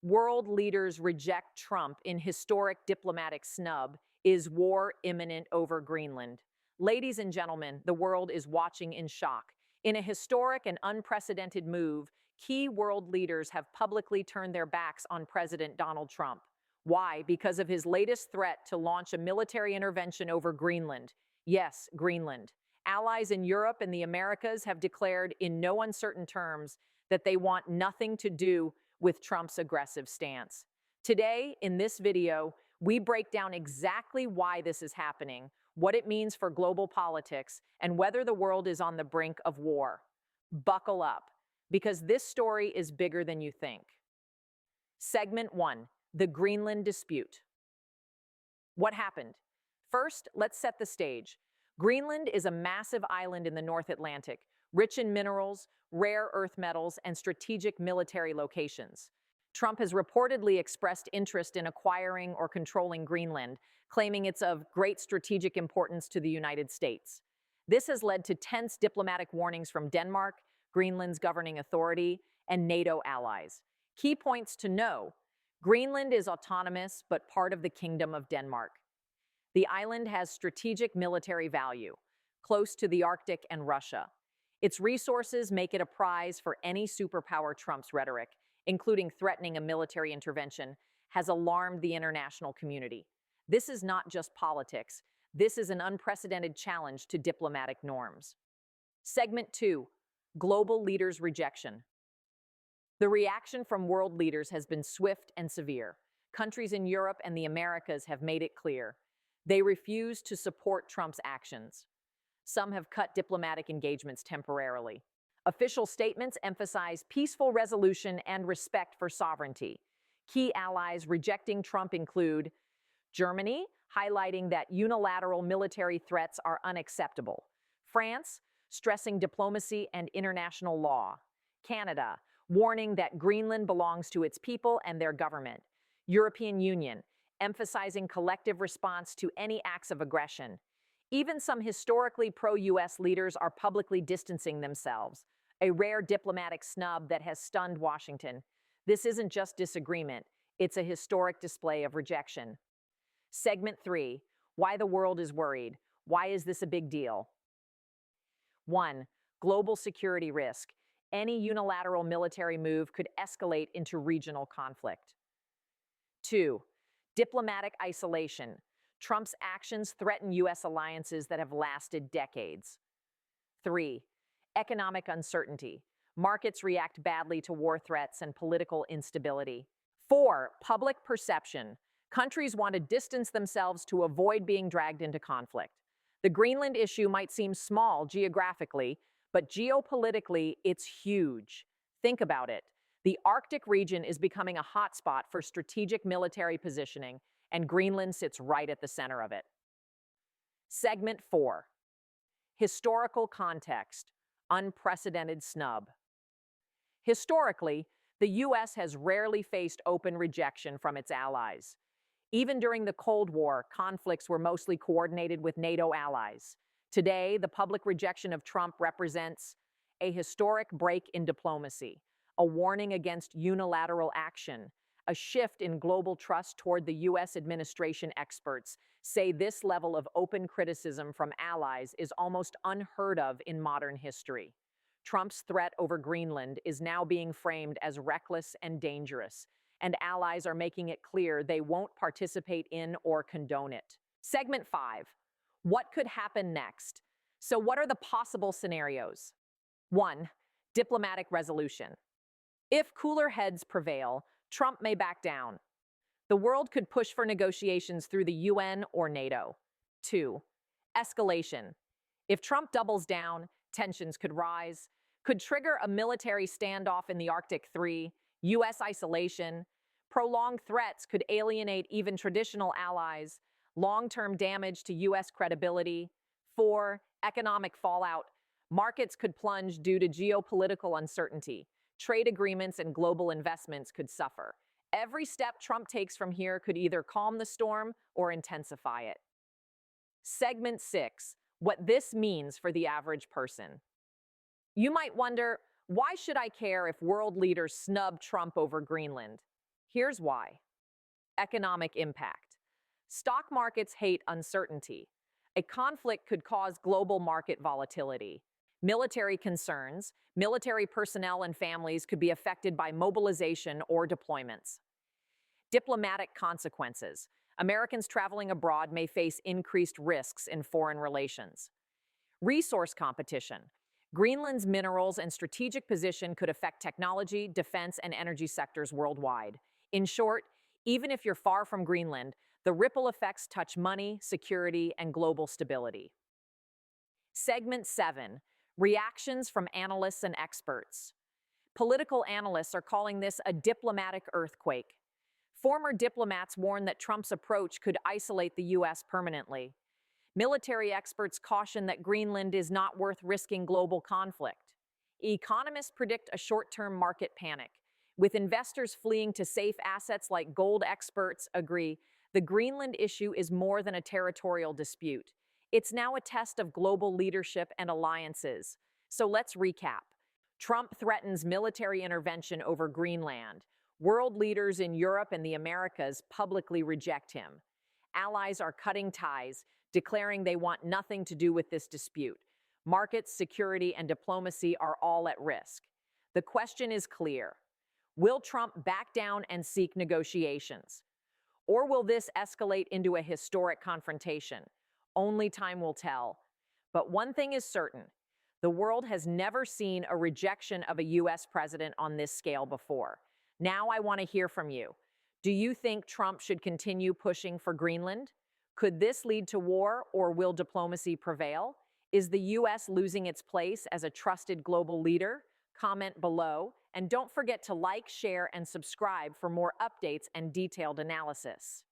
World leaders reject Trump in historic diplomatic snub. Is war imminent over Greenland? Ladies and gentlemen, the world is watching in shock. In a historic and unprecedented move, key world leaders have publicly turned their backs on President Donald Trump. Why? Because of his latest threat to launch a military intervention over Greenland. Yes, Greenland. Allies in Europe and the Americas have declared in no uncertain terms that they want nothing to do with Trump's aggressive stance. Today, in this video, we break down exactly why this is happening, what it means for global politics, and whether the world is on the brink of war. Buckle up, because this story is bigger than you think. Segment 1. The Greenland Dispute. What happened? First, let's set the stage. Greenland is a massive island in the North Atlantic, rich in minerals, rare earth metals, and strategic military locations. Trump has reportedly expressed interest in acquiring or controlling Greenland, claiming it's of great strategic importance to the United States. This has led to tense diplomatic warnings from Denmark, Greenland's governing authority, and NATO allies. Key points to know: Greenland is autonomous but part of the Kingdom of Denmark. The island has strategic military value, close to the Arctic and Russia. Its resources make it a prize for any superpower. Trump's rhetoric, including threatening a military intervention, has alarmed the international community. This is not just politics. This is an unprecedented challenge to diplomatic norms. Segment 2. Global leaders' rejection. The reaction from world leaders has been swift and severe. Countries in Europe and the Americas have made it clear. They refuse to support Trump's actions. Some have cut diplomatic engagements temporarily. Official statements emphasize peaceful resolution and respect for sovereignty. Key allies rejecting Trump include Germany, highlighting that unilateral military threats are unacceptable. France, stressing diplomacy and international law. Canada, warning that Greenland belongs to its people and their government. European Union, emphasizing collective response to any acts of aggression. Even some historically pro-US leaders are publicly distancing themselves, a rare diplomatic snub that has stunned Washington. This isn't just disagreement, it's a historic display of rejection. Segment 3. Why the world is worried. Why is this a big deal? 1. Global security risk. Any unilateral military move could escalate into regional conflict. 2. Diplomatic isolation. Trump's actions threaten U.S. alliances that have lasted decades. 3. Economic uncertainty. Markets react badly to war threats and political instability. 4. Public perception. Countries want to distance themselves to avoid being dragged into conflict. The Greenland issue might seem small geographically, but geopolitically, it's huge. Think about it. The Arctic region is becoming a hotspot for strategic military positioning, and Greenland sits right at the center of it. Segment 4. Historical context. Unprecedented snub. Historically, the U.S. has rarely faced open rejection from its allies. Even during the Cold War, conflicts were mostly coordinated with NATO allies. Today, the public rejection of Trump represents a historic break in diplomacy, a warning against unilateral action, a shift in global trust toward the U.S. administration. Experts say this level of open criticism from allies is almost unheard of in modern history. Trump's threat over Greenland is now being framed as reckless and dangerous, and allies are making it clear they won't participate in or condone it. Segment 5. What could happen next? So what are the possible scenarios? 1. Diplomatic resolution. If cooler heads prevail, Trump may back down. The world could push for negotiations through the UN or NATO. 2. Escalation. If Trump doubles down, tensions could rise, could trigger a military standoff in the Arctic. 3. U.S. isolation. Prolonged threats could alienate even traditional allies. Long-term damage to U.S. credibility. 4. Economic fallout. Markets could plunge due to geopolitical uncertainty. Trade agreements and global investments could suffer. Every step Trump takes from here could either calm the storm or intensify it. Segment 6. What this means for the average person. You might wonder, why should I care if world leaders snub Trump over Greenland? Here's why. Economic impact. Stock markets hate uncertainty. A conflict could cause global market volatility. Military concerns. Military personnel and families could be affected by mobilization or deployments. Diplomatic consequences. Americans traveling abroad may face increased risks in foreign relations. Resource competition. Greenland's minerals and strategic position could affect technology, defense, and energy sectors worldwide. In short, even if you're far from Greenland, the ripple effects touch money, security, and global stability. Segment 7. Reactions from analysts and experts. Political analysts are calling this a diplomatic earthquake. Former diplomats warn that Trump's approach could isolate the U.S. permanently. Military experts caution that Greenland is not worth risking global conflict. Economists predict a short-term market panic. With investors fleeing to safe assets like gold, experts agree the Greenland issue is more than a territorial dispute. It's now a test of global leadership and alliances. So let's recap. Trump threatens military intervention over Greenland. World leaders in Europe and the Americas publicly reject him. Allies are cutting ties, declaring they want nothing to do with this dispute. Markets, security, and diplomacy are all at risk. The question is clear. Will Trump back down and seek negotiations? Or will this escalate into a historic confrontation? Only time will tell. But one thing is certain. The world has never seen a rejection of a U.S. president on this scale before. Now I want to hear from you. Do you think Trump should continue pushing for Greenland? Could this lead to war, or will diplomacy prevail? Is the U.S. losing its place as a trusted global leader? Comment below, and don't forget to like, share, and subscribe for more updates and detailed analysis.